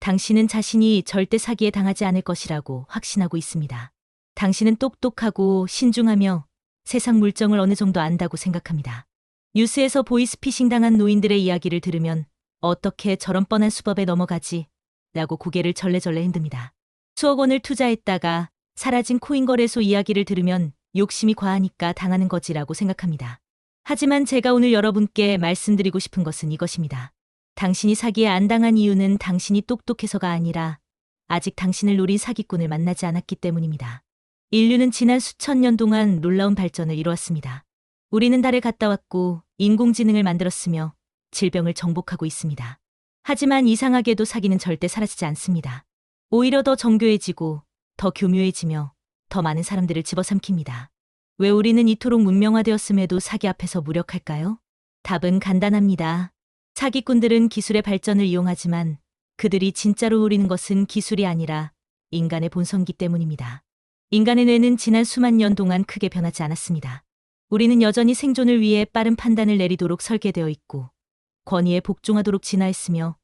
당신은 자신이 절대 사기에 당하지 않을 것이라고 확신하고 있습니다. 당신은 똑똑하고 신중하며 세상 물정을 어느 정도 안다고 생각합니다. 뉴스에서 보이스피싱 당한 노인들의 이야기를 들으면 어떻게 저런 뻔한 수법에 넘어가지? 라고 고개를 절레절레 흔듭니다. 수억 원을 투자했다가 사라진 코인 거래소 이야기를 들으면 욕심이 과하니까 당하는 거지라고 생각합니다. 하지만 제가 오늘 여러분께 말씀드리고 싶은 것은 이것입니다. 당신이 사기에 안 당한 이유는 당신이 똑똑해서가 아니라 아직 당신을 노린 사기꾼을 만나지 않았기 때문입니다. 인류는 지난 수천 년 동안 놀라운 발전을 이루었습니다. 우리는 달에 갔다 왔고 인공지능을 만들었으며 질병을 정복하고 있습니다. 하지만 이상하게도 사기는 절대 사라지지 않습니다. 오히려 더 정교해지고 더 교묘해지며 더 많은 사람들을 집어삼킵니다. 왜 우리는 이토록 문명화되었음에도 사기 앞에서 무력할까요? 답은 간단합니다. 사기꾼들은 기술의 발전을 이용하지만 그들이 진짜로 노리는 것은 기술이 아니라 인간의 본성이기 때문입니다. 인간의 뇌는 지난 수만 년 동안 크게 변하지 않았습니다. 우리는 여전히 생존을 위해 빠른 판단을 내리도록 설계되어 있고 권위에 복종하도록 진화했으며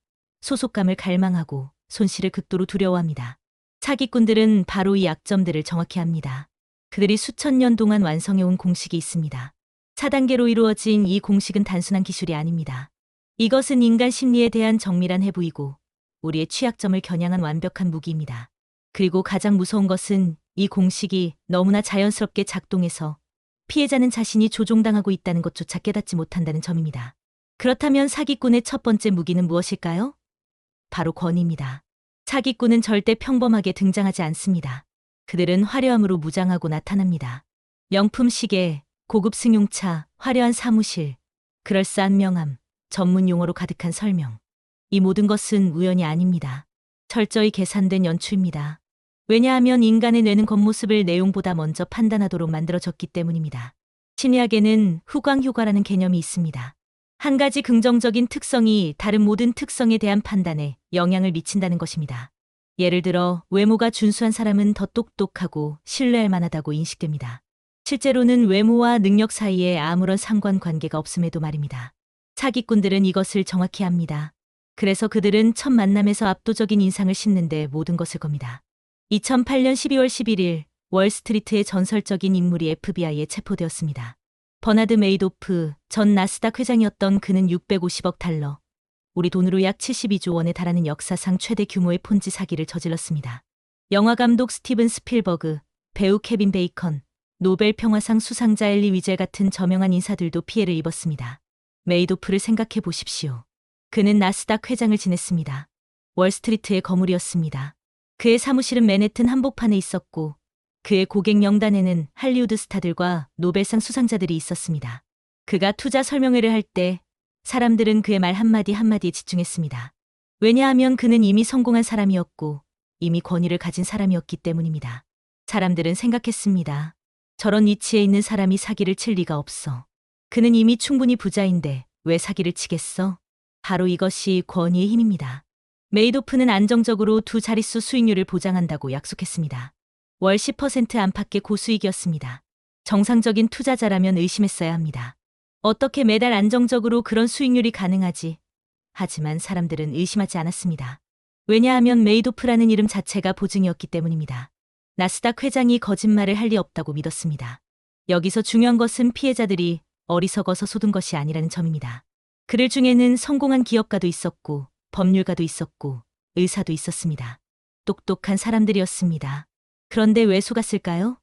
소속감을 갈망하고 손실을 극도로 두려워합니다. 사기꾼들은 바로 이 약점들을 정확히 합니다. 그들이 수천 년 동안 완성해온 공식이 있습니다. 4단계로 이루어진 이 공식은 단순한 기술이 아닙니다. 이것은 인간 심리에 대한 정밀한 해부이고 우리의 취약점을 겨냥한 완벽한 무기입니다. 그리고 가장 무서운 것은 이 공식이 너무나 자연스럽게 작동해서 피해자는 자신이 조종당하고 있다는 것조차 깨닫지 못한다는 점입니다. 그렇다면 사기꾼의 첫 번째 무기는 무엇일까요? 바로 권위입니다. 사기꾼은 절대 평범하게 등장하지 않습니다. 그들은 화려함으로 무장하고 나타납니다. 명품 시계, 고급 승용차, 화려한 사무실, 그럴싸한 명함, 전문 용어로 가득한 설명. 이 모든 것은 우연이 아닙니다. 철저히 계산된 연출입니다. 왜냐하면 인간의 뇌는 겉모습을 내용보다 먼저 판단하도록 만들어졌기 때문입니다. 심리학에는 후광 효과라는 개념이 있습니다. 한 가지 긍정적인 특성이 다른 모든 특성에 대한 판단에 영향을 미친다는 것입니다. 예를 들어 외모가 준수한 사람은 더 똑똑하고 신뢰할 만하다고 인식됩니다. 실제로는 외모와 능력 사이에 아무런 상관관계가 없음에도 말입니다. 사기꾼들은 이것을 정확히 압니다. 그래서 그들은 첫 만남에서 압도적인 인상을 심는데 모든 것을 겁니다. 2008년 12월 11일 월스트리트의 전설적인 인물이 FBI에 체포되었습니다. 버나드 메이도프 전 나스닥 회장이었던 그는 650억 달러, 우리 돈으로 약 72조 원에 달하는 역사상 최대 규모의 폰지 사기를 저질렀습니다. 영화감독 스티븐 스필버그, 배우 케빈 베이컨, 노벨 평화상 수상자 엘리 위젤 같은 저명한 인사들도 피해를 입었습니다. 메이도프를 생각해 보십시오. 그는 나스닥 회장을 지냈습니다. 월스트리트의 거물이었습니다. 그의 사무실은 맨해튼 한복판에 있었고 그의 고객 명단에는 할리우드 스타들과 노벨상 수상자들이 있었습니다. 그가 투자 설명회를 할 때 사람들은 그의 말 한마디 한마디에 집중했습니다. 왜냐하면 그는 이미 성공한 사람이었고 이미 권위를 가진 사람이었기 때문입니다. 사람들은 생각했습니다. 저런 위치에 있는 사람이 사기를 칠 리가 없어. 그는 이미 충분히 부자인데 왜 사기를 치겠어? 바로 이것이 권위의 힘입니다. 메이도프는 안정적으로 두 자릿수 수익률을 보장한다고 약속했습니다. 월 10% 안팎의 고수익이었습니다. 정상적인 투자자라면 의심했어야 합니다. 어떻게 매달 안정적으로 그런 수익률이 가능하지? 하지만 사람들은 의심하지 않았습니다. 왜냐하면 메이도프라는 이름 자체가 보증이었기 때문입니다. 나스닥 회장이 거짓말을 할 리 없다고 믿었습니다. 여기서 중요한 것은 피해자들이 어리석어서 쏟은 것이 아니라는 점입니다. 그들 중에는 성공한 기업가도 있었고 법률가도 있었고 의사도 있었습니다. 똑똑한 사람들이었습니다. 그런데 왜 속았을까요?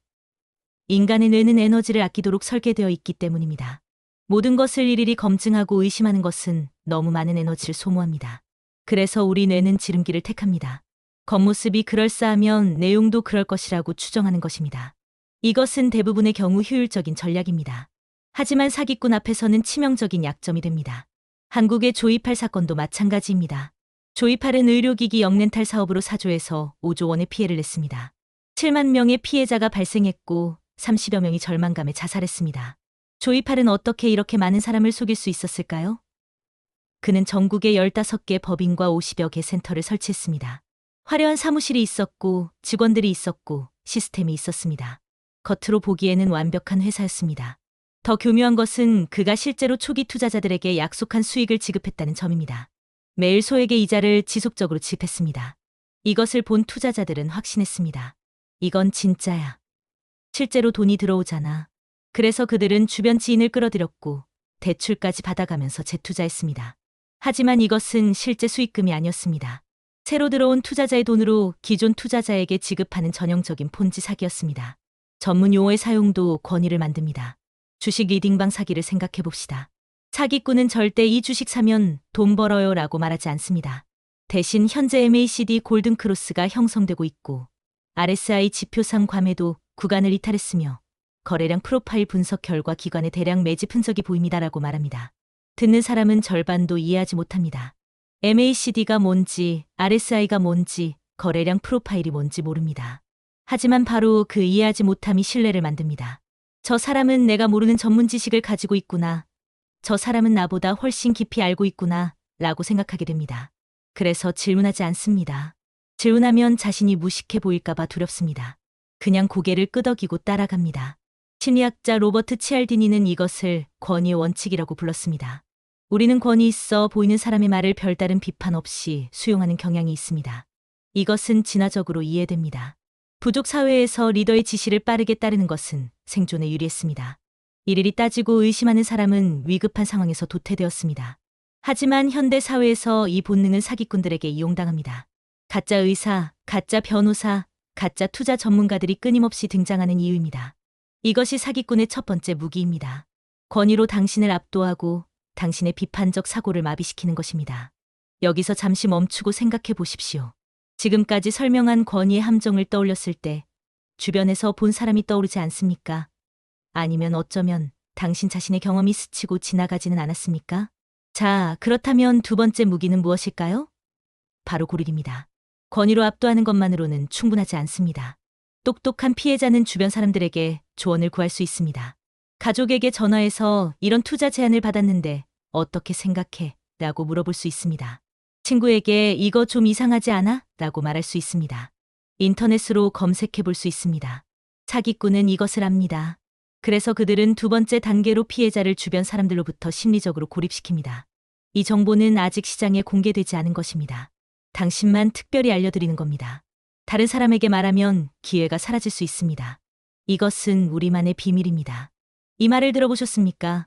인간의 뇌는 에너지를 아끼도록 설계되어 있기 때문입니다. 모든 것을 일일이 검증하고 의심하는 것은 너무 많은 에너지를 소모합니다. 그래서 우리 뇌는 지름길을 택합니다. 겉모습이 그럴싸하면 내용도 그럴 것이라고 추정하는 것입니다. 이것은 대부분의 경우 효율적인 전략입니다. 하지만 사기꾼 앞에서는 치명적인 약점이 됩니다. 한국의 조이팔 사건도 마찬가지입니다. 조이팔은 의료기기 영렌탈 사업으로 사조해서 5조 원의 피해를 냈습니다. 7만 명의 피해자가 발생했고 30여 명이 절망감에 자살했습니다. 조이팔은 어떻게 이렇게 많은 사람을 속일 수 있었을까요? 그는 전국에 15개 법인과 50여 개 센터를 설치했습니다. 화려한 사무실이 있었고 직원들이 있었고 시스템이 있었습니다. 겉으로 보기에는 완벽한 회사였습니다. 더 교묘한 것은 그가 실제로 초기 투자자들에게 약속한 수익을 지급했다는 점입니다. 매일 소액의 이자를 지속적으로 지급했습니다. 이것을 본 투자자들은 확신했습니다. 이건 진짜야. 실제로 돈이 들어오잖아. 그래서 그들은 주변 지인을 끌어들였고 대출까지 받아가면서 재투자했습니다. 하지만 이것은 실제 수익금이 아니었습니다. 새로 들어온 투자자의 돈으로 기존 투자자에게 지급하는 전형적인 폰지 사기였습니다. 전문 용어의 사용도 권위를 만듭니다. 주식 리딩방 사기를 생각해 봅시다. 사기꾼은 절대 이 주식 사면 돈 벌어요 라고 말하지 않습니다. 대신 현재 MACD 골든크로스가 형성되고 있고 RSI 지표상 과매도 구간을 이탈했으며 거래량 프로파일 분석 결과 기관의 대량 매집 흔적이 보입니다라고 말합니다. 듣는 사람은 절반도 이해하지 못합니다. MACD가 뭔지, RSI가 뭔지, 거래량 프로파일이 뭔지 모릅니다. 하지만 바로 그 이해하지 못함이 신뢰를 만듭니다. 저 사람은 내가 모르는 전문 지식을 가지고 있구나. 저 사람은 나보다 훨씬 깊이 알고 있구나. 라고 생각하게 됩니다. 그래서 질문하지 않습니다. 질문하면 자신이 무식해 보일까봐 두렵습니다. 그냥 고개를 끄덕이고 따라갑니다. 심리학자 로버트 치알디니는 이것을 권위의 원칙이라고 불렀습니다. 우리는 권위 있어 보이는 사람의 말을 별다른 비판 없이 수용하는 경향이 있습니다. 이것은 진화적으로 이해됩니다. 부족 사회에서 리더의 지시를 빠르게 따르는 것은 생존에 유리했습니다. 일일이 따지고 의심하는 사람은 위급한 상황에서 도태되었습니다. 하지만 현대 사회에서 이 본능은 사기꾼들에게 이용당합니다. 가짜 의사, 가짜 변호사, 가짜 투자 전문가들이 끊임없이 등장하는 이유입니다. 이것이 사기꾼의 첫 번째 무기입니다. 권위로 당신을 압도하고 당신의 비판적 사고를 마비시키는 것입니다. 여기서 잠시 멈추고 생각해 보십시오. 지금까지 설명한 권위의 함정을 떠올렸을 때 주변에서 본 사람이 떠오르지 않습니까? 아니면 어쩌면 당신 자신의 경험이 스치고 지나가지는 않았습니까? 자, 그렇다면 두 번째 무기는 무엇일까요? 바로 고르기입니다. 권위로 압도하는 것만으로는 충분하지 않습니다. 똑똑한 피해자는 주변 사람들에게 조언을 구할 수 있습니다. 가족에게 전화해서 이런 투자 제안을 받았는데 어떻게 생각해? 라고 물어볼 수 있습니다. 친구에게 이거 좀 이상하지 않아? 라고 말할 수 있습니다. 인터넷으로 검색해 볼 수 있습니다. 사기꾼은 이것을 압니다. 그래서 그들은 두 번째 단계로 피해자를 주변 사람들로부터 심리적으로 고립시킵니다. 이 정보는 아직 시장에 공개되지 않은 것입니다. 당신만 특별히 알려드리는 겁니다. 다른 사람에게 말하면 기회가 사라질 수 있습니다. 이것은 우리만의 비밀입니다. 이 말을 들어보셨습니까?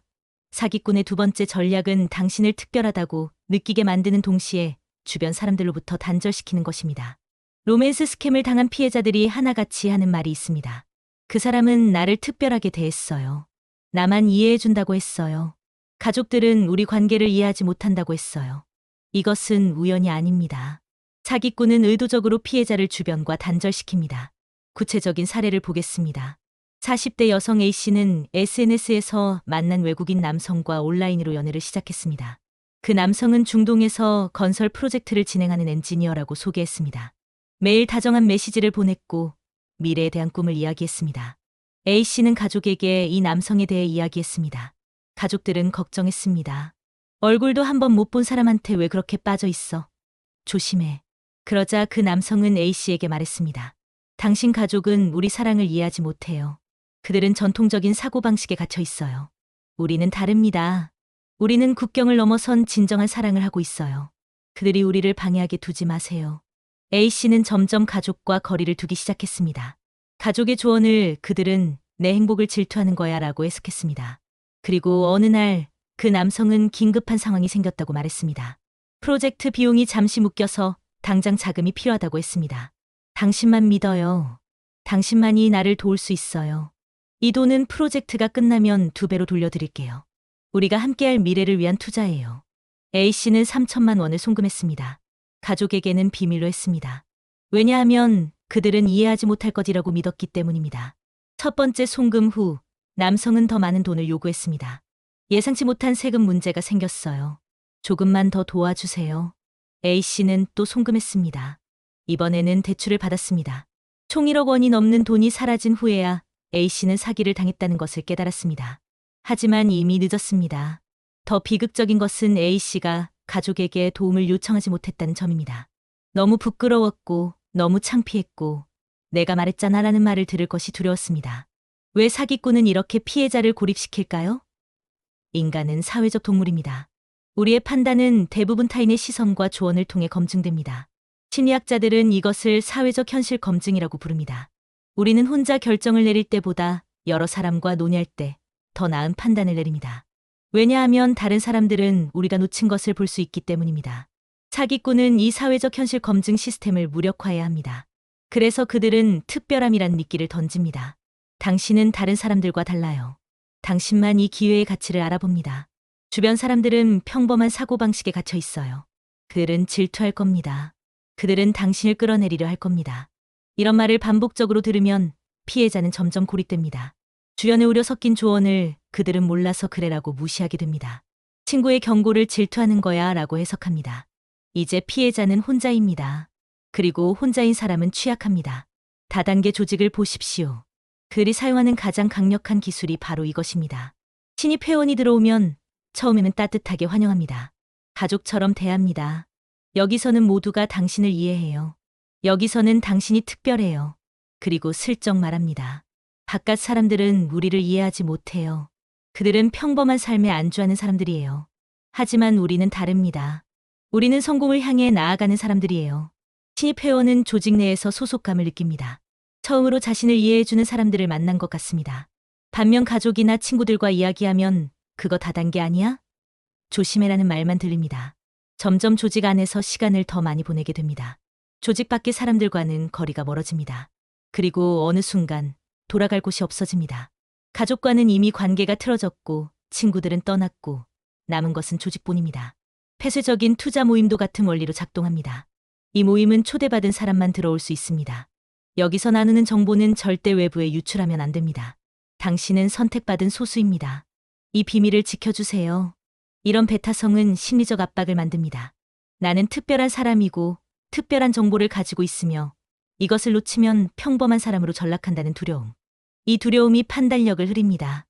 사기꾼의 두 번째 전략은 당신을 특별하다고 느끼게 만드는 동시에 주변 사람들로부터 단절시키는 것입니다. 로맨스 스캠을 당한 피해자들이 하나같이 하는 말이 있습니다. 그 사람은 나를 특별하게 대했어요. 나만 이해해준다고 했어요. 가족들은 우리 관계를 이해하지 못한다고 했어요. 이것은 우연이 아닙니다. 사기꾼은 의도적으로 피해자를 주변과 단절시킵니다. 구체적인 사례를 보겠습니다. 40대 여성 A씨는 SNS에서 만난 외국인 남성과 온라인으로 연애를 시작했습니다. 그 남성은 중동에서 건설 프로젝트를 진행하는 엔지니어라고 소개했습니다. 매일 다정한 메시지를 보냈고 미래에 대한 꿈을 이야기했습니다. A씨는 가족에게 이 남성에 대해 이야기했습니다. 가족들은 걱정했습니다. 얼굴도 한번 못 본 사람한테 왜 그렇게 빠져 있어? 조심해. 그러자 그 남성은 A씨에게 말했습니다. 당신 가족은 우리 사랑을 이해하지 못해요. 그들은 전통적인 사고방식에 갇혀 있어요. 우리는 다릅니다. 우리는 국경을 넘어선 진정한 사랑을 하고 있어요. 그들이 우리를 방해하게 두지 마세요. A씨는 점점 가족과 거리를 두기 시작했습니다. 가족의 조언을 그들은 내 행복을 질투하는 거야 라고 해석했습니다. 그리고 어느 날 그 남성은 긴급한 상황이 생겼다고 말했습니다. 프로젝트 비용이 잠시 묶여서 당장 자금이 필요하다고 했습니다. 당신만 믿어요. 당신만이 나를 도울 수 있어요. 이 돈은 프로젝트가 끝나면 2배로 돌려드릴게요. 우리가 함께할 미래를 위한 투자예요. A씨는 3천만 원을 송금했습니다. 가족에게는 비밀로 했습니다. 왜냐하면 그들은 이해하지 못할 것이라고 믿었기 때문입니다. 첫 번째 송금 후 남성은 더 많은 돈을 요구했습니다. 예상치 못한 세금 문제가 생겼어요. 조금만 더 도와주세요. A씨는 또 송금했습니다. 이번에는 대출을 받았습니다. 총 1억 원이 넘는 돈이 사라진 후에야 A씨는 사기를 당했다는 것을 깨달았습니다. 하지만 이미 늦었습니다. 더 비극적인 것은 A씨가 가족에게 도움을 요청하지 못했다는 점입니다. 너무 부끄러웠고 너무 창피했고 내가 말했잖아 라는 말을 들을 것이 두려웠습니다. 왜 사기꾼은 이렇게 피해자를 고립시킬까요? 인간은 사회적 동물입니다. 우리의 판단은 대부분 타인의 시선과 조언을 통해 검증됩니다. 심리학자들은 이것을 사회적 현실 검증이라고 부릅니다. 우리는 혼자 결정을 내릴 때보다 여러 사람과 논의할 때 더 나은 판단을 내립니다. 왜냐하면 다른 사람들은 우리가 놓친 것을 볼 수 있기 때문입니다. 사기꾼은 이 사회적 현실 검증 시스템을 무력화해야 합니다. 그래서 그들은 특별함이란 미끼를 던집니다. 당신은 다른 사람들과 달라요. 당신만 이 기회의 가치를 알아봅니다. 주변 사람들은 평범한 사고방식에 갇혀 있어요. 그들은 질투할 겁니다. 그들은 당신을 끌어내리려 할 겁니다. 이런 말을 반복적으로 들으면 피해자는 점점 고립됩니다. 주변에 우려 섞인 조언을 그들은 몰라서 그래라고 무시하게 됩니다. 친구의 경고를 질투하는 거야 라고 해석합니다. 이제 피해자는 혼자입니다. 그리고 혼자인 사람은 취약합니다. 다단계 조직을 보십시오. 그들이 사용하는 가장 강력한 기술이 바로 이것입니다. 신입 회원이 들어오면 처음에는 따뜻하게 환영합니다. 가족처럼 대합니다. 여기서는 모두가 당신을 이해해요. 여기서는 당신이 특별해요. 그리고 슬쩍 말합니다. 바깥 사람들은 우리를 이해하지 못해요. 그들은 평범한 삶에 안주하는 사람들이에요. 하지만 우리는 다릅니다. 우리는 성공을 향해 나아가는 사람들이에요. 신입 회원은 조직 내에서 소속감을 느낍니다. 처음으로 자신을 이해해주는 사람들을 만난 것 같습니다. 반면 가족이나 친구들과 이야기하면 그거 다단계 아니야? 조심해라는 말만 들립니다. 점점 조직 안에서 시간을 더 많이 보내게 됩니다. 조직 밖의 사람들과는 거리가 멀어집니다. 그리고 어느 순간 돌아갈 곳이 없어집니다. 가족과는 이미 관계가 틀어졌고 친구들은 떠났고 남은 것은 조직뿐입니다. 폐쇄적인 투자 모임도 같은 원리로 작동합니다. 이 모임은 초대받은 사람만 들어올 수 있습니다. 여기서 나누는 정보는 절대 외부에 유출하면 안 됩니다. 당신은 선택받은 소수입니다. 이 비밀을 지켜주세요. 이런 배타성은 심리적 압박을 만듭니다. 나는 특별한 사람이고 특별한 정보를 가지고 있으며 이것을 놓치면 평범한 사람으로 전락한다는 두려움. 이 두려움이 판단력을 흐립니다.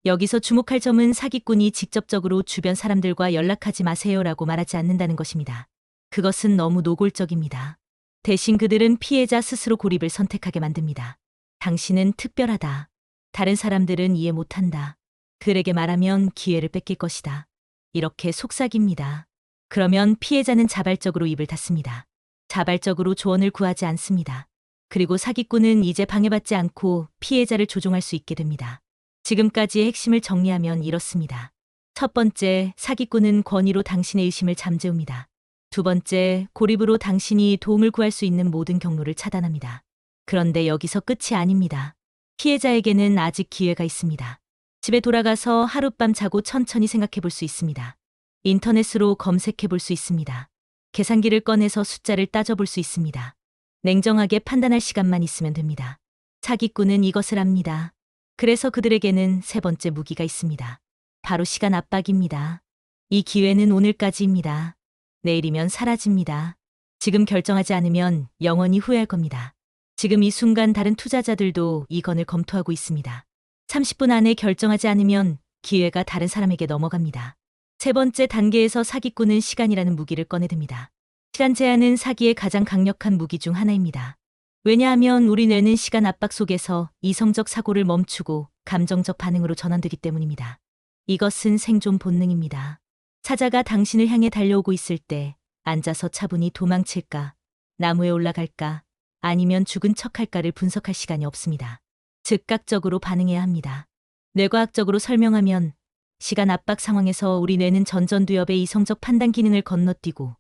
여기서 주목할 점은 사기꾼이 직접적으로 주변 사람들과 연락하지 마세요라고 말하지 않는다는 것입니다. 그것은 너무 노골적입니다. 대신 그들은 피해자 스스로 고립을 선택하게 만듭니다. 당신은 특별하다. 다른 사람들은 이해 못한다. 그에게 말하면 기회를 뺏길 것이다. 이렇게 속삭입니다. 그러면 피해자는 자발적으로 입을 닫습니다. 자발적으로 조언을 구하지 않습니다. 그리고 사기꾼은 이제 방해받지 않고 피해자를 조종할 수 있게 됩니다. 지금까지의 핵심을 정리하면 이렇습니다. 첫 번째, 사기꾼은 권위로 당신의 의심을 잠재웁니다. 두 번째, 고립으로 당신이 도움을 구할 수 있는 모든 경로를 차단합니다. 그런데 여기서 끝이 아닙니다. 피해자에게는 아직 기회가 있습니다. 집에 돌아가서 하룻밤 자고 천천히 생각해 볼 수 있습니다. 인터넷으로 검색해 볼 수 있습니다. 계산기를 꺼내서 숫자를 따져볼 수 있습니다. 냉정하게 판단할 시간만 있으면 됩니다. 사기꾼은 이것을 압니다. 그래서 그들에게는 세 번째 무기가 있습니다. 바로 시간 압박입니다. 이 기회는 오늘까지입니다. 내일이면 사라집니다. 지금 결정하지 않으면 영원히 후회할 겁니다. 지금 이 순간 다른 투자자들도 이 건을 검토하고 있습니다. 30분 안에 결정하지 않으면 기회가 다른 사람에게 넘어갑니다. 세 번째 단계에서 사기꾼은 시간이라는 무기를 꺼내듭니다. 시간 제한은 사기의 가장 강력한 무기 중 하나입니다. 왜냐하면 우리 뇌는 시간 압박 속에서 이성적 사고를 멈추고 감정적 반응으로 전환되기 때문입니다. 이것은 생존 본능입니다. 사자가 당신을 향해 달려오고 있을 때 앉아서 차분히 도망칠까, 나무에 올라갈까, 아니면 죽은 척할까를 분석할 시간이 없습니다. 즉각적으로 반응해야 합니다. 뇌과학적으로 설명하면 시간 압박 상황에서 우리 뇌는 전전두엽의 이성적 판단 기능을 건너뛰고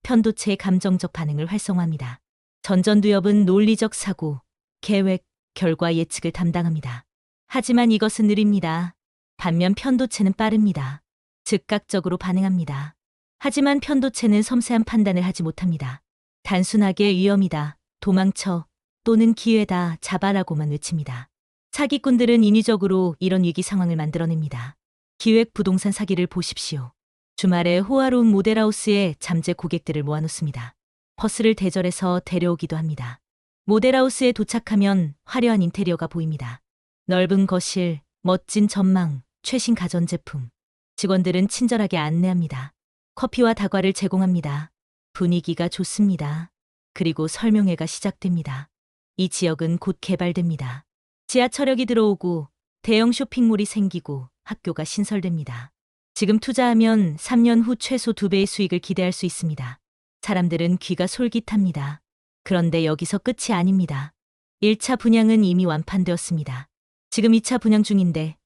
편도체의 감정적 반응을 활성화합니다. 전전두엽은 논리적 사고, 계획, 결과 예측을 담당합니다. 하지만 이것은 느립니다. 반면 편도체는 빠릅니다. 즉각적으로 반응합니다. 하지만 편도체는 섬세한 판단을 하지 못합니다. 단순하게 위험이다, 도망쳐, 또는 기회다, 잡아라고만 외칩니다. 사기꾼들은 인위적으로 이런 위기 상황을 만들어냅니다. 기획 부동산 사기를 보십시오. 주말에 호화로운 모델하우스에 잠재 고객들을 모아놓습니다. 버스를 대절해서 데려오기도 합니다. 모델하우스에 도착하면 화려한 인테리어가 보입니다. 넓은 거실, 멋진 전망, 최신 가전제품. 직원들은 친절하게 안내합니다. 커피와 다과를 제공합니다. 분위기가 좋습니다. 그리고 설명회가 시작됩니다. 이 지역은 곧 개발됩니다. 지하철역이 들어오고 대형 쇼핑몰이 생기고 학교가 신설됩니다. 지금 투자하면 3년 후 최소 2배의 수익을 기대할 수 있습니다. 사람들은 귀가 솔깃합니다. 그런데 여기서 끝이 아닙니다. 1차 분양은 이미 완판되었습니다. 지금 2차 분양 중인데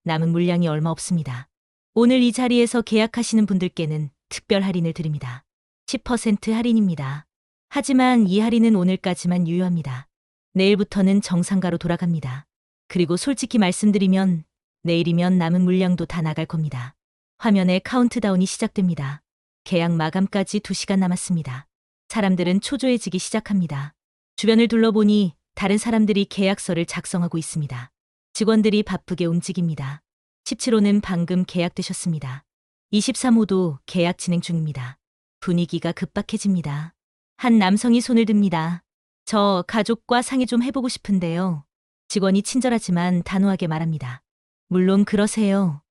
남은 물량이 얼마 없습니다. 오늘 이 자리에서 계약하시는 분들께는 특별 할인을 드립니다. 10% 할인입니다. 하지만 이 할인은 오늘까지만 유효합니다. 내일부터는 정상가로 돌아갑니다. 그리고 솔직히 말씀드리면 내일이면 남은 물량도 다 나갈 겁니다. 화면에 카운트다운이 시작됩니다. 계약 마감까지 2시간 남았습니다. 사람들은 초조해지기 시작합니다. 주변을 둘러보니 다른 사람들이 계약서를 작성하고 있습니다. 직원들이 바쁘게 움직입니다. 17호는 방금 계약되셨습니다. 23호도 계약 진행 중입니다. 분위기가 급박해집니다. 한 남성이 손을 듭니다. 저 가족과 상의 좀 해보고 싶은데요. 직원이 친절하지만 단호하게 말합니다. 물론 그러세요.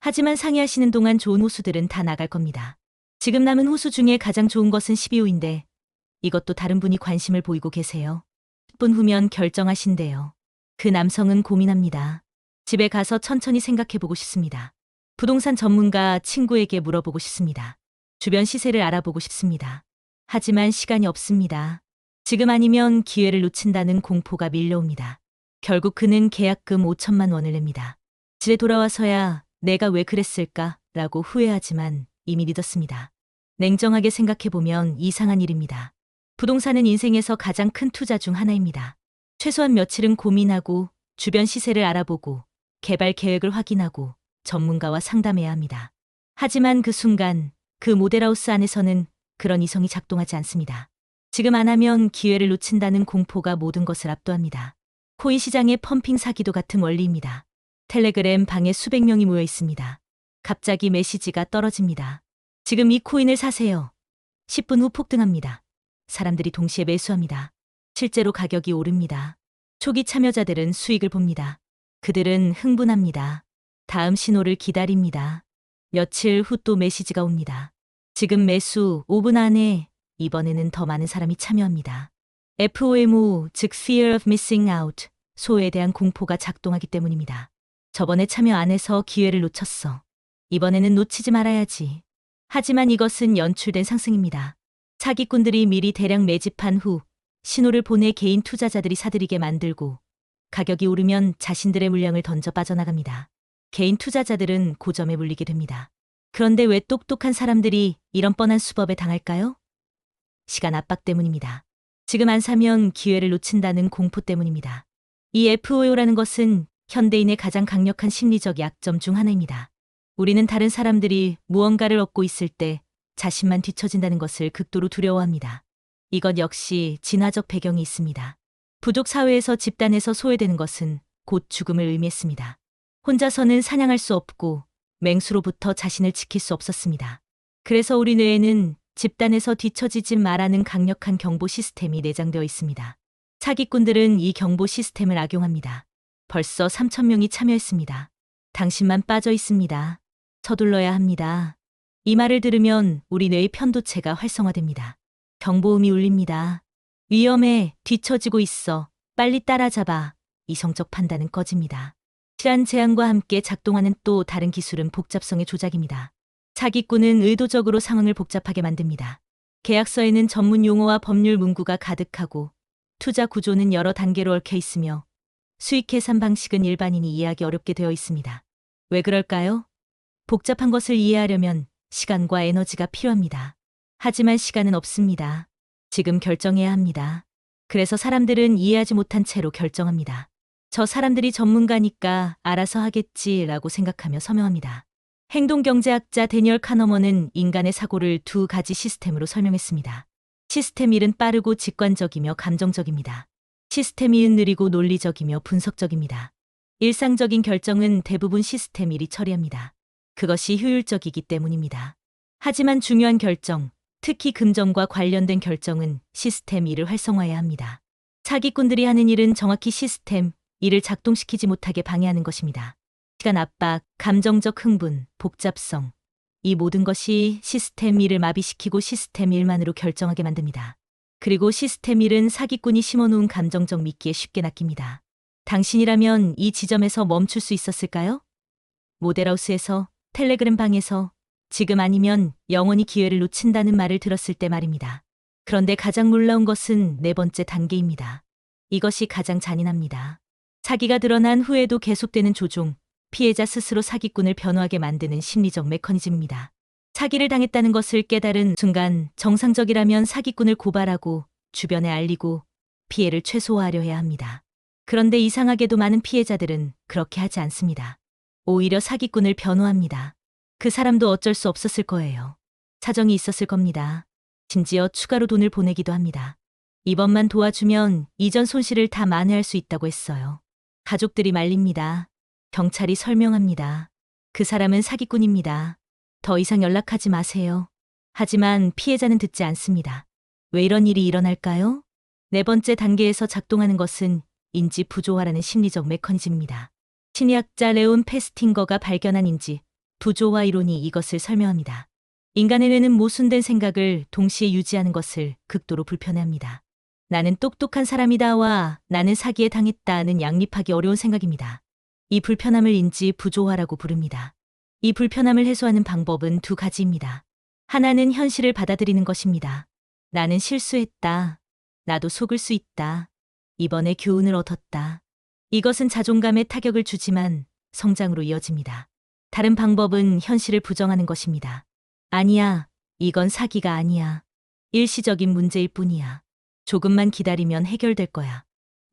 하지만 상의하시는 동안 좋은 호수들은 다 나갈 겁니다. 지금 남은 호수 중에 가장 좋은 것은 12호인데 이것도 다른 분이 관심을 보이고 계세요. 10분 후면 결정하신대요. 그 남성은 고민합니다. 집에 가서 천천히 생각해보고 싶습니다. 부동산 전문가 친구에게 물어보고 싶습니다. 주변 시세를 알아보고 싶습니다. 하지만 시간이 없습니다. 지금 아니면 기회를 놓친다는 공포가 밀려옵니다. 결국 그는 계약금 5천만 원을 냅니다. 집에 돌아와서야 내가 왜 그랬을까? 라고 후회하지만 이미 늦었습니다. 냉정하게 생각해보면 이상한 일입니다. 부동산은 인생에서 가장 큰 투자 중 하나입니다. 최소한 며칠은 고민하고 주변 시세를 알아보고 개발 계획을 확인하고 전문가와 상담해야 합니다. 하지만 그 순간 그 모델하우스 안에서는 그런 이성이 작동하지 않습니다. 지금 안 하면 기회를 놓친다는 공포가 모든 것을 압도합니다. 코인 시장의 펌핑 사기도 같은 원리입니다. 텔레그램 방에 수백 명이 모여 있습니다. 갑자기 메시지가 떨어집니다. 지금 이 코인을 사세요. 10분 후 폭등합니다. 사람들이 동시에 매수합니다. 실제로 가격이 오릅니다. 초기 참여자들은 수익을 봅니다. 그들은 흥분합니다. 다음 신호를 기다립니다. 며칠 후 또 메시지가 옵니다. 지금 매수 5분 안에 이번에는 더 많은 사람이 참여합니다. FOMO, 즉 Fear of Missing Out, 소에 대한 공포가 작동하기 때문입니다. 저번에 참여 안 해서 기회를 놓쳤어. 이번에는 놓치지 말아야지. 하지만 이것은 연출된 상승입니다. 사기꾼들이 미리 대량 매집한 후 신호를 보내 개인 투자자들이 사들이게 만들고 가격이 오르면 자신들의 물량을 던져 빠져나갑니다. 개인 투자자들은 고점에 물리게 됩니다. 그런데 왜 똑똑한 사람들이 이런 뻔한 수법에 당할까요? 시간 압박 때문입니다. 지금 안 사면 기회를 놓친다는 공포 때문입니다. 이 FOMO라는 것은 현대인의 가장 강력한 심리적 약점 중 하나입니다. 우리는 다른 사람들이 무언가를 얻고 있을 때 자신만 뒤처진다는 것을 극도로 두려워합니다. 이것 역시 진화적 배경이 있습니다. 부족 사회에서 집단에서 소외되는 것은 곧 죽음을 의미했습니다. 혼자서는 사냥할 수 없고 맹수로부터 자신을 지킬 수 없었습니다. 그래서 우리 뇌에는 집단에서 뒤처지지 말라는 강력한 경보 시스템이 내장되어 있습니다. 사기꾼들은 이 경보 시스템을 악용합니다. 벌써 3,000명이 참여했습니다. 당신만 빠져 있습니다. 서둘러야 합니다. 이 말을 들으면 우리 뇌의 편도체가 활성화됩니다. 경보음이 울립니다. 위험해, 뒤처지고 있어, 빨리 따라잡아. 이성적 판단은 꺼집니다. 시간 제한과 함께 작동하는 또 다른 기술은 복잡성의 조작입니다. 사기꾼은 의도적으로 상황을 복잡하게 만듭니다. 계약서에는 전문 용어와 법률 문구가 가득하고 투자 구조는 여러 단계로 얽혀 있으며 수익 계산 방식은 일반인이 이해하기 어렵게 되어 있습니다. 왜 그럴까요? 복잡한 것을 이해하려면 시간과 에너지가 필요합니다. 하지만 시간은 없습니다. 지금 결정해야 합니다. 그래서 사람들은 이해하지 못한 채로 결정합니다. 저 사람들이 전문가니까 알아서 하겠지라고 생각하며 서명합니다. 행동경제학자 데니얼 카너먼은 인간의 사고를 두 가지 시스템으로 설명했습니다. 시스템 1은 빠르고 직관적이며 감정적입니다. 시스템 2는 느리고 논리적이며 분석적입니다. 일상적인 결정은 대부분 시스템 1이 처리합니다. 그것이 효율적이기 때문입니다. 하지만 중요한 결정, 특히 금전과 관련된 결정은 시스템 2를 활성화해야 합니다. 사기꾼들이 하는 일은 정확히 시스템 2를 작동시키지 못하게 방해하는 것입니다. 시간 압박, 감정적 흥분, 복잡성, 이 모든 것이 시스템 1을 마비시키고 시스템 1만으로 결정하게 만듭니다. 그리고 시스템 1은 사기꾼이 심어놓은 감정적 미끼에 쉽게 낚입니다. 당신이라면 이 지점에서 멈출 수 있었을까요? 모델하우스에서 텔레그램 방에서 지금 아니면 영원히 기회를 놓친다는 말을 들었을 때 말입니다. 그런데 가장 놀라운 것은 네 번째 단계입니다. 이것이 가장 잔인합니다. 사기가 드러난 후에도 계속되는 조종, 피해자 스스로 사기꾼을 변호하게 만드는 심리적 메커니즘입니다. 사기를 당했다는 것을 깨달은 순간 정상적이라면 사기꾼을 고발하고 주변에 알리고 피해를 최소화하려 해야 합니다. 그런데 이상하게도 많은 피해자들은 그렇게 하지 않습니다. 오히려 사기꾼을 변호합니다. 그 사람도 어쩔 수 없었을 거예요. 사정이 있었을 겁니다. 심지어 추가로 돈을 보내기도 합니다. 이번만 도와주면 이전 손실을 다 만회할 수 있다고 했어요. 가족들이 말립니다. 경찰이 설명합니다. 그 사람은 사기꾼입니다. 더 이상 연락하지 마세요. 하지만 피해자는 듣지 않습니다. 왜 이런 일이 일어날까요? 네 번째 단계에서 작동하는 것은 인지 부조화라는 심리적 메커니즘입니다. 심리학자 레온 페스팅거가 발견한 인지 부조화 이론이 이것을 설명합니다. 인간의 뇌는 모순된 생각을 동시에 유지하는 것을 극도로 불편해합니다. 나는 똑똑한 사람이다와 나는 사기에 당했다는 양립하기 어려운 생각입니다. 이 불편함을 인지 부조화라고 부릅니다. 이 불편함을 해소하는 방법은 두 가지입니다. 하나는 현실을 받아들이는 것입니다. 나는 실수했다. 나도 속을 수 있다. 이번에 교훈을 얻었다. 이것은 자존감에 타격을 주지만 성장으로 이어집니다. 다른 방법은 현실을 부정하는 것입니다. 아니야, 이건 사기가 아니야. 일시적인 문제일 뿐이야. 조금만 기다리면 해결될 거야.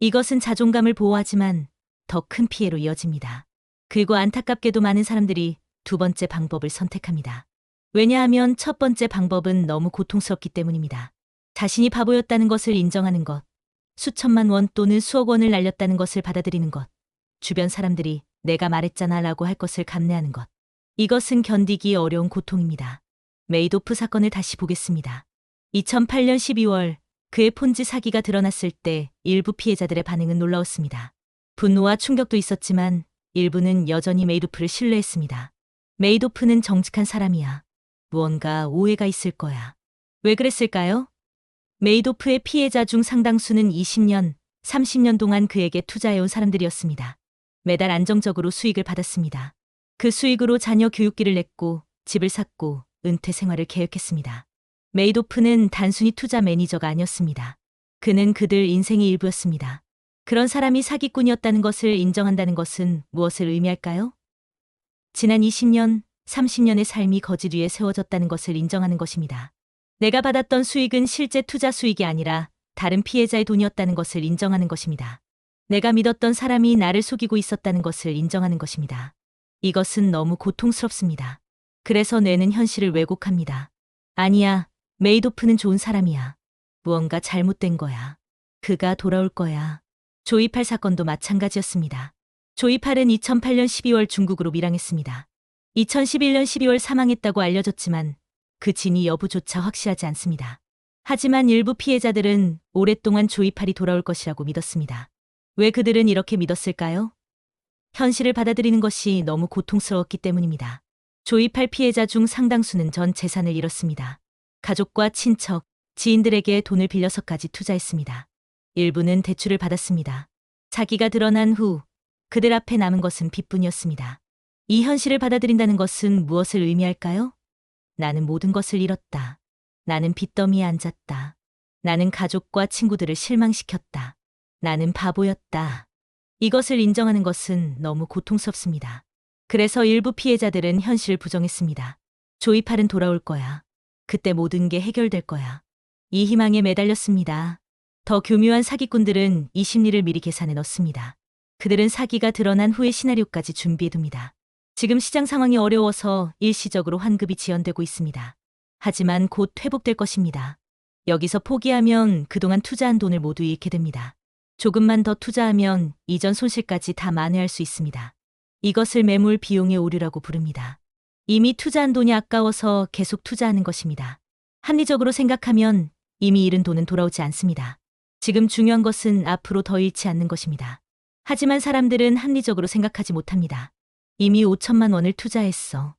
이것은 자존감을 보호하지만 더 큰 피해로 이어집니다. 그리고 안타깝게도 많은 사람들이 두 번째 방법을 선택합니다. 왜냐하면 첫 번째 방법은 너무 고통스럽기 때문입니다. 자신이 바보였다는 것을 인정하는 것, 수천만 원 또는 수억 원을 날렸다는 것을 받아들이는 것, 주변 사람들이 내가 말했잖아 라고 할 것을 감내하는 것. 이것은 견디기 어려운 고통입니다. 메이도프 사건을 다시 보겠습니다. 2008년 12월 그의 폰지 사기가 드러났을 때 일부 피해자들의 반응은 놀라웠습니다. 분노와 충격도 있었지만 일부는 여전히 메이도프를 신뢰했습니다. 메이도프는 정직한 사람이야. 무언가 오해가 있을 거야. 왜 그랬을까요? 메이도프의 피해자 중 상당수는 20년, 30년 동안 그에게 투자해온 사람들이었습니다. 매달 안정적으로 수익을 받았습니다. 그 수익으로 자녀 교육비를 냈고 집을 샀고 은퇴 생활을 계획했습니다. 메이도프는 단순히 투자 매니저가 아니었습니다. 그는 그들 인생의 일부였습니다. 그런 사람이 사기꾼이었다는 것을 인정한다는 것은 무엇을 의미할까요? 지난 20년, 30년의 삶이 거짓 위에 세워졌다는 것을 인정하는 것입니다. 내가 받았던 수익은 실제 투자 수익이 아니라 다른 피해자의 돈이었다는 것을 인정하는 것입니다. 내가 믿었던 사람이 나를 속이고 있었다는 것을 인정하는 것입니다. 이것은 너무 고통스럽습니다. 그래서 뇌는 현실을 왜곡합니다. 아니야, 메이도프는 좋은 사람이야. 무언가 잘못된 거야. 그가 돌아올 거야. 조이팔 사건도 마찬가지였습니다. 조이팔은 2008년 12월 중국으로 밀항했습니다. 2011년 12월 사망했다고 알려졌지만 그 진위 여부조차 확실하지 않습니다. 하지만 일부 피해자들은 오랫동안 조이팔이 돌아올 것이라고 믿었습니다. 왜 그들은 이렇게 믿었을까요? 현실을 받아들이는 것이 너무 고통스러웠기 때문입니다. 조이팔 피해자 중 상당수는 전 재산을 잃었습니다. 가족과 친척, 지인들에게 돈을 빌려서까지 투자했습니다. 일부는 대출을 받았습니다. 사기가 드러난 후 그들 앞에 남은 것은 빚뿐이었습니다. 이 현실을 받아들인다는 것은 무엇을 의미할까요? 나는 모든 것을 잃었다. 나는 빚더미에 앉았다. 나는 가족과 친구들을 실망시켰다. 나는 바보였다. 이것을 인정하는 것은 너무 고통스럽습니다. 그래서 일부 피해자들은 현실을 부정했습니다. 조이팔은 돌아올 거야. 그때 모든 게 해결될 거야. 이 희망에 매달렸습니다. 더 교묘한 사기꾼들은 이 심리를 미리 계산해 넣습니다. 그들은 사기가 드러난 후의 시나리오까지 준비해둡니다. 지금 시장 상황이 어려워서 일시적으로 환급이 지연되고 있습니다. 하지만 곧 회복될 것입니다. 여기서 포기하면 그동안 투자한 돈을 모두 잃게 됩니다. 조금만 더 투자하면 이전 손실까지 다 만회할 수 있습니다. 이것을 매물 비용의 오류라고 부릅니다. 이미 투자한 돈이 아까워서 계속 투자하는 것입니다. 합리적으로 생각하면 이미 잃은 돈은 돌아오지 않습니다. 지금 중요한 것은 앞으로 더 잃지 않는 것입니다. 하지만 사람들은 합리적으로 생각하지 못합니다. 이미 5천만 원을 투자했어.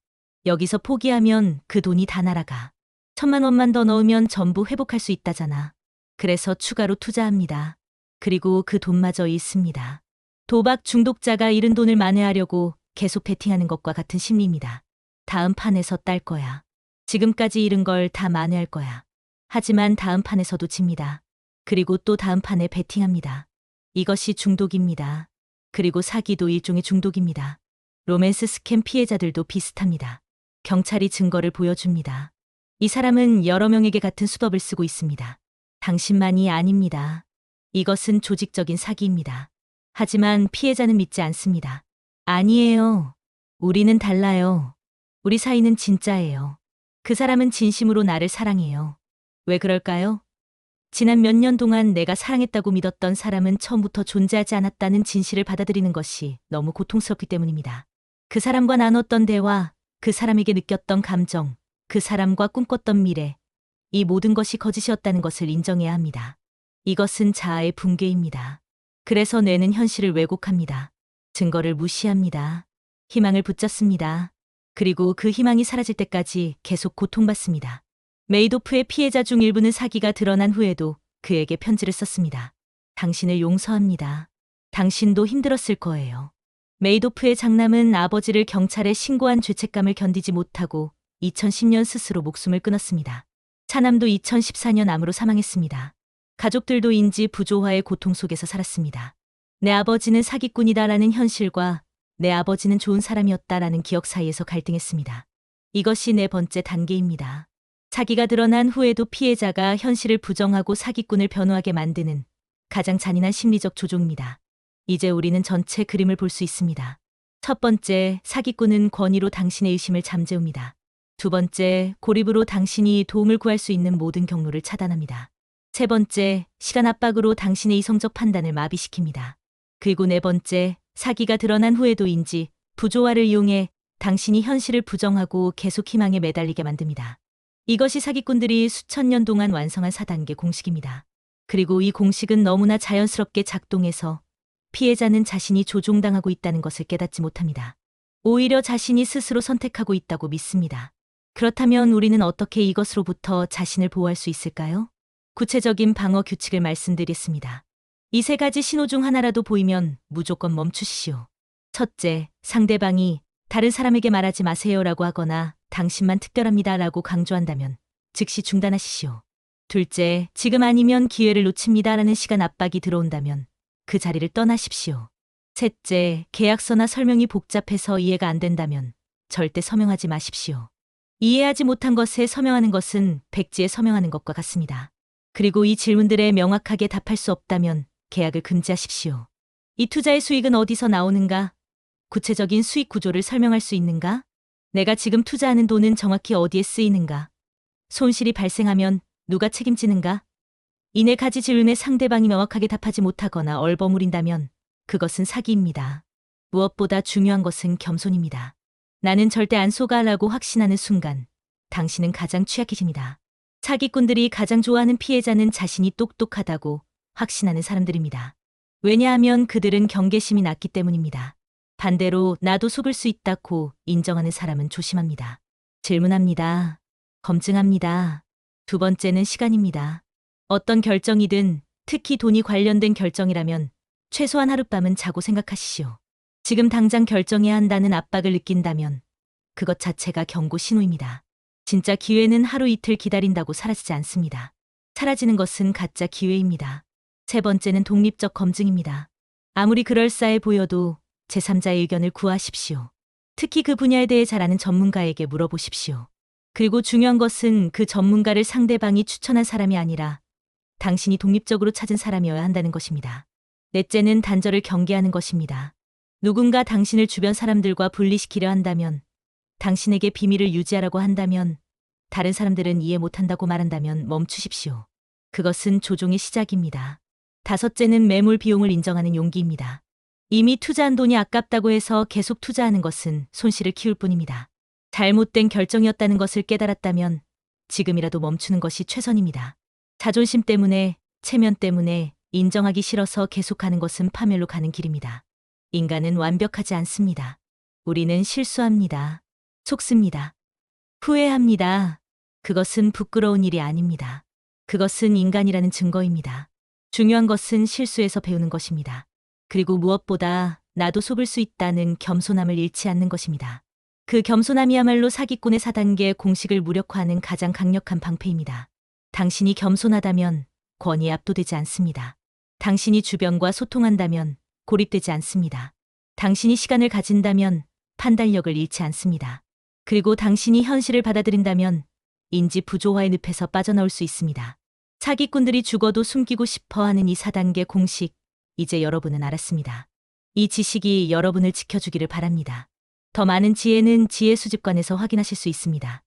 여기서 포기하면 그 돈이 다 날아가. 1,000만 원만 더 넣으면 전부 회복할 수 있다잖아. 그래서 추가로 투자합니다. 그리고 그 돈마저 잃습니다. 도박 중독자가 잃은 돈을 만회하려고 계속 베팅하는 것과 같은 심리입니다. 다음 판에서 딸 거야. 지금까지 잃은 걸 다 만회할 거야. 하지만 다음 판에서도 집니다. 그리고 또 다음 판에 베팅합니다. 이것이 중독입니다. 그리고 사기도 일종의 중독입니다. 로맨스 스캠 피해자들도 비슷합니다. 경찰이 증거를 보여줍니다. 이 사람은 여러 명에게 같은 수법을 쓰고 있습니다. 당신만이 아닙니다. 이것은 조직적인 사기입니다. 하지만 피해자는 믿지 않습니다. 아니에요. 우리는 달라요. 우리 사이는 진짜예요. 그 사람은 진심으로 나를 사랑해요. 왜 그럴까요? 지난 몇 년 동안 내가 사랑했다고 믿었던 사람은 처음부터 존재하지 않았다는 진실을 받아들이는 것이 너무 고통스럽기 때문입니다. 그 사람과 나눴던 대화, 그 사람에게 느꼈던 감정, 그 사람과 꿈꿨던 미래, 이 모든 것이 거짓이었다는 것을 인정해야 합니다. 이것은 자아의 붕괴입니다. 그래서 뇌는 현실을 왜곡합니다. 증거를 무시합니다. 희망을 붙잡습니다. 그리고 그 희망이 사라질 때까지 계속 고통받습니다. 메이도프의 피해자 중 일부는 사기가 드러난 후에도 그에게 편지를 썼습니다. 당신을 용서합니다. 당신도 힘들었을 거예요. 메이도프의 장남은 아버지를 경찰에 신고한 죄책감을 견디지 못하고 2010년 스스로 목숨을 끊었습니다. 차남도 2014년 암으로 사망했습니다. 가족들도 인지 부조화의 고통 속에서 살았습니다. 내 아버지는 사기꾼이다라는 현실과 내 아버지는 좋은 사람이었다라는 기억 사이에서 갈등했습니다. 이것이 네 번째 단계입니다. 사기가 드러난 후에도 피해자가 현실을 부정하고 사기꾼을 변호하게 만드는 가장 잔인한 심리적 조종입니다. 이제 우리는 전체 그림을 볼 수 있습니다. 첫 번째, 사기꾼은 권위로 당신의 의심을 잠재웁니다. 두 번째, 고립으로 당신이 도움을 구할 수 있는 모든 경로를 차단합니다. 세 번째, 시간 압박으로 당신의 이성적 판단을 마비시킵니다. 그리고 네 번째, 사기가 드러난 후에도 인지, 부조화를 이용해 당신이 현실을 부정하고 계속 희망에 매달리게 만듭니다. 이것이 사기꾼들이 수천 년 동안 완성한 4단계 공식입니다. 그리고 이 공식은 너무나 자연스럽게 작동해서 피해자는 자신이 조종당하고 있다는 것을 깨닫지 못합니다. 오히려 자신이 스스로 선택하고 있다고 믿습니다. 그렇다면 우리는 어떻게 이것으로부터 자신을 보호할 수 있을까요? 구체적인 방어 규칙을 말씀드리겠습니다. 이 세 가지 신호 중 하나라도 보이면 무조건 멈추시오. 첫째, 상대방이 다른 사람에게 말하지 마세요라고 하거나 당신만 특별합니다라고 강조한다면 즉시 중단하시오. 둘째, 지금 아니면 기회를 놓칩니다라는 시간 압박이 들어온다면 그 자리를 떠나십시오. 셋째, 계약서나 설명이 복잡해서 이해가 안 된다면 절대 서명하지 마십시오. 이해하지 못한 것에 서명하는 것은 백지에 서명하는 것과 같습니다. 그리고 이 질문들에 명확하게 답할 수 없다면 계약을 금지하십시오. 이 투자의 수익은 어디서 나오는가? 구체적인 수익 구조를 설명할 수 있는가? 내가 지금 투자하는 돈은 정확히 어디에 쓰이는가? 손실이 발생하면 누가 책임지는가? 이 네 가지 질문에 상대방이 명확하게 답하지 못하거나 얼버무린다면 그것은 사기입니다. 무엇보다 중요한 것은 겸손입니다. 나는 절대 안 속아라고 확신하는 순간 당신은 가장 취약해집니다. 사기꾼들이 가장 좋아하는 피해자는 자신이 똑똑하다고 확신하는 사람들입니다. 왜냐하면 그들은 경계심이 낮기 때문입니다. 반대로 나도 속을 수 있다고 인정하는 사람은 조심합니다. 질문합니다. 검증합니다. 두 번째는 시간입니다. 어떤 결정이든 특히 돈이 관련된 결정이라면 최소한 하룻밤은 자고 생각하시오. 지금 당장 결정해야 한다는 압박을 느낀다면 그것 자체가 경고 신호입니다. 진짜 기회는 하루 이틀 기다린다고 사라지지 않습니다. 사라지는 것은 가짜 기회입니다. 세 번째는 독립적 검증입니다. 아무리 그럴싸해 보여도 제3자의 의견을 구하십시오. 특히 그 분야에 대해 잘 아는 전문가에게 물어보십시오. 그리고 중요한 것은 그 전문가를 상대방이 추천한 사람이 아니라 당신이 독립적으로 찾은 사람이어야 한다는 것입니다. 넷째는 단절을 경계하는 것입니다. 누군가 당신을 주변 사람들과 분리시키려 한다면, 당신에게 비밀을 유지하라고 한다면, 다른 사람들은 이해 못한다고 말한다면 멈추십시오. 그것은 조종의 시작입니다. 다섯째는 매몰 비용을 인정하는 용기입니다. 이미 투자한 돈이 아깝다고 해서 계속 투자하는 것은 손실을 키울 뿐입니다. 잘못된 결정이었다는 것을 깨달았다면 지금이라도 멈추는 것이 최선입니다. 자존심 때문에, 체면 때문에 인정하기 싫어서 계속하는 것은 파멸로 가는 길입니다. 인간은 완벽하지 않습니다. 우리는 실수합니다. 속습니다. 후회합니다. 그것은 부끄러운 일이 아닙니다. 그것은 인간이라는 증거입니다. 중요한 것은 실수에서 배우는 것입니다. 그리고 무엇보다 나도 속을 수 있다는 겸손함을 잃지 않는 것입니다. 그 겸손함이야말로 사기꾼의 4단계 공식을 무력화하는 가장 강력한 방패입니다. 당신이 겸손하다면 권위에 압도되지 않습니다. 당신이 주변과 소통한다면 고립되지 않습니다. 당신이 시간을 가진다면 판단력을 잃지 않습니다. 그리고 당신이 현실을 받아들인다면 인지 부조화의 늪에서 빠져나올 수 있습니다. 사기꾼들이 죽어도 숨기고 싶어 하는 이 4단계 공식, 이제 여러분은 알았습니다. 이 지식이 여러분을 지켜주기를 바랍니다. 더 많은 지혜는 지혜 수집관에서 확인하실 수 있습니다.